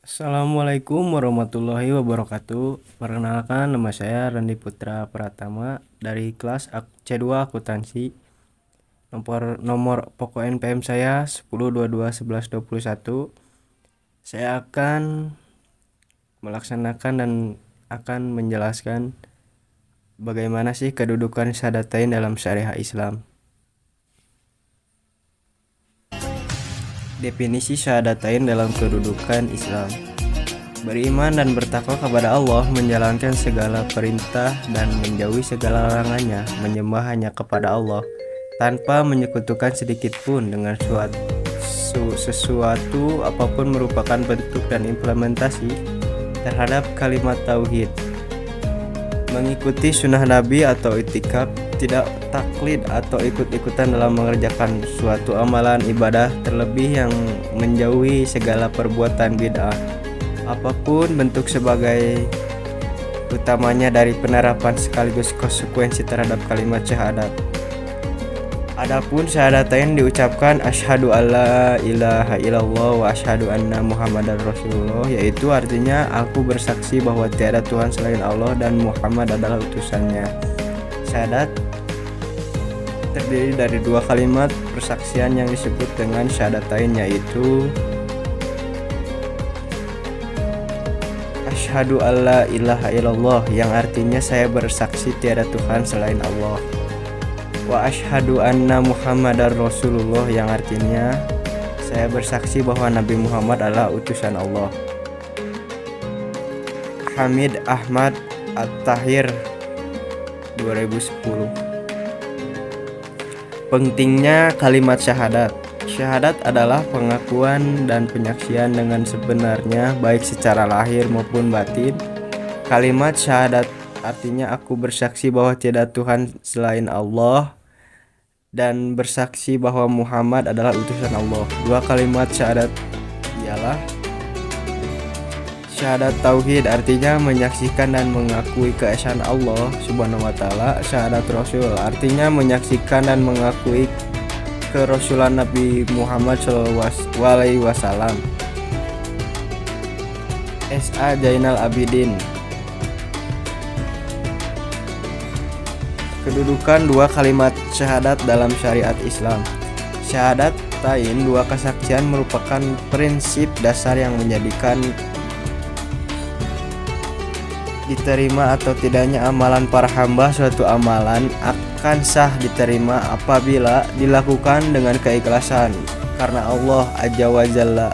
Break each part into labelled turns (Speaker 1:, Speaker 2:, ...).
Speaker 1: Assalamualaikum warahmatullahi wabarakatuh. Perkenalkan, nama saya Randi Putra Pratama dari kelas C2 Akuntansi. Nomor pokok NPM saya 10221121. Saya akan melaksanakan dan akan menjelaskan bagaimana sih kedudukan syahadatain dalam syariah Islam. Definisi syahadatain dalam kedudukan Islam: beriman dan bertakwa kepada Allah, menjalankan segala perintah dan menjauhi segala larangannya, menyembah hanya kepada Allah tanpa menyekutukan sedikit pun dengan sesuatu apapun, merupakan bentuk dan implementasi terhadap kalimat tauhid. Mengikuti sunnah Nabi atau itikaf, tidak taklid atau ikut-ikutan dalam mengerjakan suatu amalan ibadah, terlebih yang menjauhi segala perbuatan bid'ah apapun bentuk, sebagai utamanya dari penerapan sekaligus konsekuensi terhadap kalimat syahadat. Adapun syahadatain diucapkan asyhadu alla ilaha illallah wa asyhadu anna muhammadar rasulullah, yaitu artinya aku bersaksi bahwa tiada Tuhan selain Allah dan Muhammad adalah utusannya. Syahadat terdiri dari dua kalimat persaksian yang disebut dengan syahadatain, yaitu asyhadu alla ilaha illallah yang artinya saya bersaksi tiada Tuhan selain Allah, wa asyhadu anna muhammadar rasulullah yang artinya saya bersaksi bahwa Nabi Muhammad adalah utusan Allah. Hamid Ahmad At-Tahir 2010. Pentingnya kalimat syahadat. Syahadat adalah pengakuan dan penyaksian dengan sebenarnya, baik secara lahir maupun batin. Kalimat syahadat artinya aku bersaksi bahwa tiada Tuhan selain Allah dan bersaksi bahwa Muhammad adalah utusan Allah. Dua kalimat syahadat ialah syahadat tauhid, artinya menyaksikan dan mengakui keesaan Allah Subhanahu wa taala. Syahadat rasul artinya menyaksikan dan mengakui kerasulan Nabi Muhammad SAW. S.A. Zainal Abidin. Kedudukan dua kalimat syahadat dalam syariat Islam. Syahadatain, dua kesaksian, merupakan prinsip dasar yang menjadikan diterima atau tidaknya amalan para hamba. Suatu amalan akan sah diterima apabila dilakukan dengan keikhlasan karena Allah Azza wa Jalla,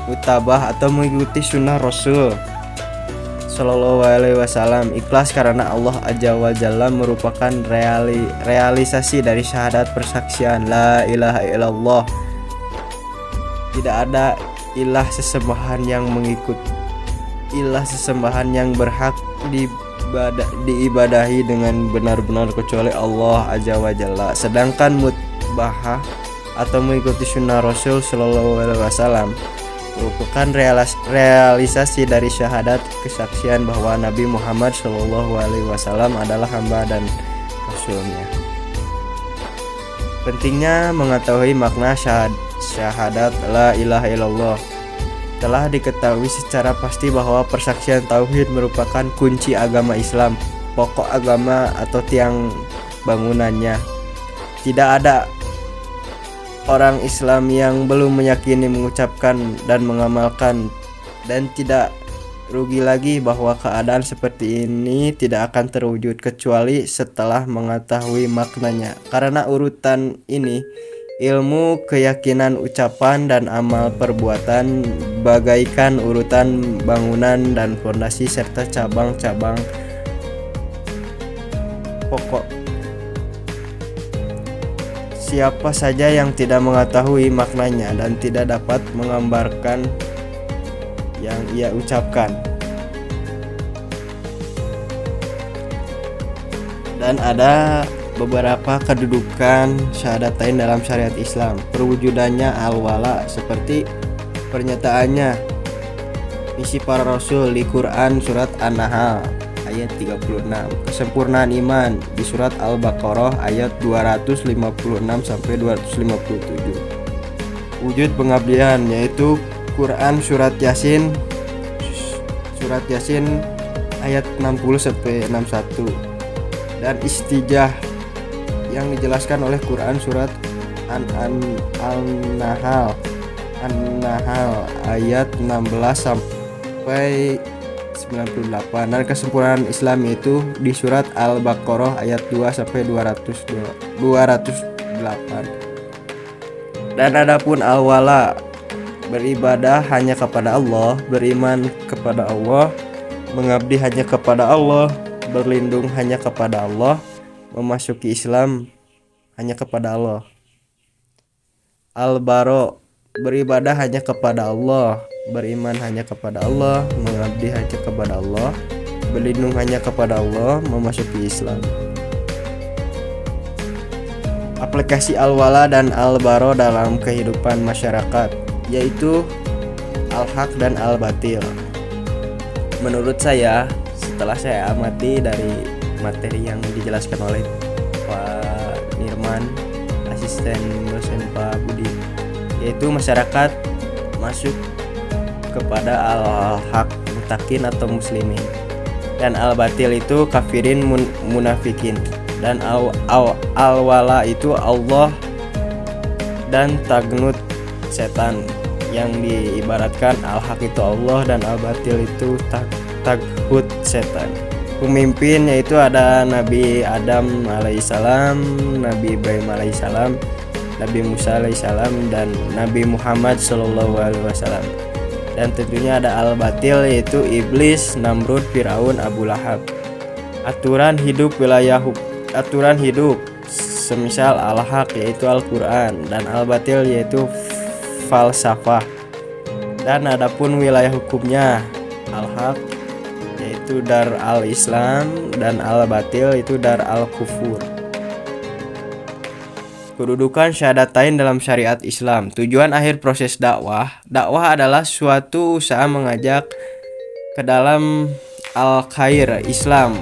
Speaker 1: mutabah atau mengikuti sunnah Rasul Sallallahu alaihi wasallam. Ikhlas karena Allah Azza wa Jalla merupakan realisasi dari syahadat persaksian la ilaha illallah. Tidak ada ilah sesembahan yang berhak diibadahi dengan benar-benar kecuali Allah Azza wa Jalla. Sedangkan mutbahah atau mengikuti sunnah Rasul Sallallahu alaihi wasallam merupakan realisasi dari syahadat kesaksian bahwa Nabi Muhammad Shallallahu Alaihi Wasallam adalah hamba dan rasulnya. Pentingnya mengetahui makna syahadat la ilaha illallah. Telah diketahui secara pasti bahwa persaksian tauhid merupakan kunci agama Islam, pokok agama atau tiang bangunannya. Tidak ada orang Islam yang belum meyakini, mengucapkan dan mengamalkan, dan tidak rugi lagi bahwa keadaan seperti ini tidak akan terwujud kecuali setelah mengetahui maknanya. Karena urutan ini, ilmu, keyakinan, ucapan, dan amal perbuatan bagaikan urutan bangunan dan fondasi serta cabang-cabang pokok. Siapa saja yang tidak mengetahui maknanya dan tidak dapat menggambarkan yang ia ucapkan. Dan ada beberapa kedudukan syahadatain dalam syariat Islam. Perwujudannya al-wala, seperti pernyataannya misi para rasul di Quran surat An-Nahl ayat 36, kesempurnaan iman di surat Al-Baqarah ayat 256 sampai 257. Wujud pengabdian yaitu Quran surat Yasin surat Yasin ayat 60 sampai 61. Dan istijah yang dijelaskan oleh Quran surat An-Nahl ayat 16 sampai 98. Dan kesempurnaan Islam itu di surat Al-Baqarah ayat 2 sampai 208. Dan adapun al-wala, beribadah hanya kepada Allah, beriman kepada Allah, mengabdi hanya kepada Allah, berlindung hanya kepada Allah, memasuki Islam hanya kepada Allah. Al-Baro, beribadah hanya kepada Allah, beriman hanya kepada Allah, mengabdi hanya kepada Allah, berlindung hanya kepada Allah, memasuki Islam. Aplikasi al-wala dan al-baro dalam kehidupan masyarakat, yaitu al-haq dan al-batil. Menurut saya, setelah saya amati dari materi yang dijelaskan oleh Pak Nirman, asisten dosen Pak Budi, yaitu masyarakat masuk kepada al-haq, mutakin atau muslimin, dan al-batil itu kafirin, munafikin, dan al-wala itu Allah dan tagnut, setan. Yang diibaratkan al-haq itu Allah dan al-batil itu taghut, setan. Pemimpin yaitu ada Nabi Adam alaihissalam, Nabi Ibrahim alaihissalam, Nabi Musa alaihissalam, dan Nabi Muhammad sallallahu alaihi wasallam. Dan tentunya ada al-batil yaitu iblis, Namrud, Firaun, Abu Lahab. Aturan hidup semisal al-haq yaitu Al-Quran, dan al-batil yaitu falsafah. Dan adapun wilayah hukumnya, al-haq yaitu dar al-Islam dan al-batil itu dar al-kufur. Kedudukan syahadatain dalam syariat Islam. Tujuan akhir proses dakwah. Dakwah adalah suatu usaha mengajak ke dalam al-khair Islam.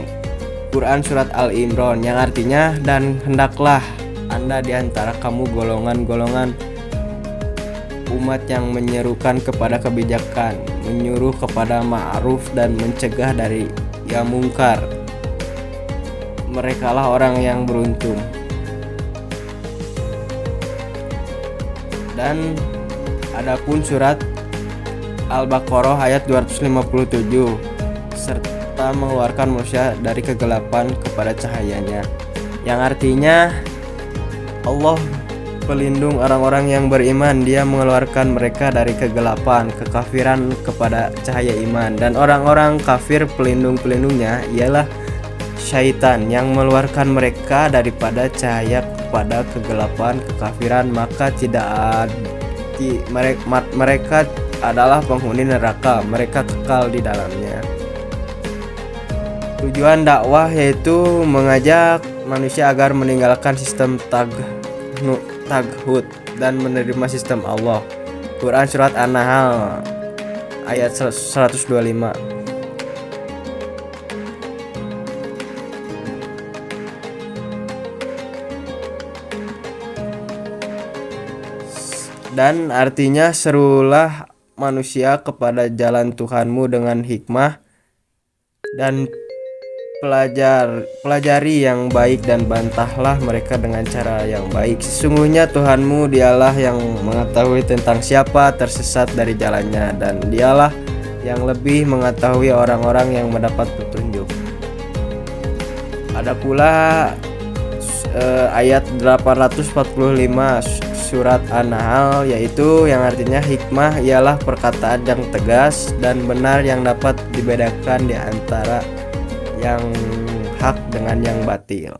Speaker 1: Quran surat Al-Imran yang artinya, dan hendaklah Anda di antara kamu golongan-golongan umat yang menyerukan kepada kebijakan, menyuruh kepada ma'ruf dan mencegah dari yang mungkar. Merekalah orang yang beruntung. Dan adapun surat Al-Baqarah ayat 257, serta mengeluarkan manusia dari kegelapan kepada cahayanya, yang artinya Allah pelindung orang-orang yang beriman. Dia mengeluarkan mereka dari kegelapan, kekafiran kepada cahaya iman. Dan orang-orang kafir, pelindung-pelindungnya ialah syaitan yang mengeluarkan mereka daripada cahaya kepada kegelapan, kekafiran. Maka mereka adalah penghuni neraka, mereka kekal di dalamnya. Tujuan dakwah yaitu mengajak manusia agar meninggalkan sistem taghut dan menerima sistem Allah. Quran surat An-Nahl ayat 125. Dan artinya, serulah manusia kepada jalan Tuhanmu dengan hikmah, dan pelajari yang baik, dan bantahlah mereka dengan cara yang baik. Sesungguhnya Tuhanmu dialah yang mengetahui tentang siapa tersesat dari jalannya, dan dialah yang lebih mengetahui orang-orang yang mendapat petunjuk. Ada pula ayat 845 surat An-Nahl, yaitu yang artinya hikmah ialah perkataan yang tegas dan benar yang dapat dibedakan di antara yang hak dengan yang batil.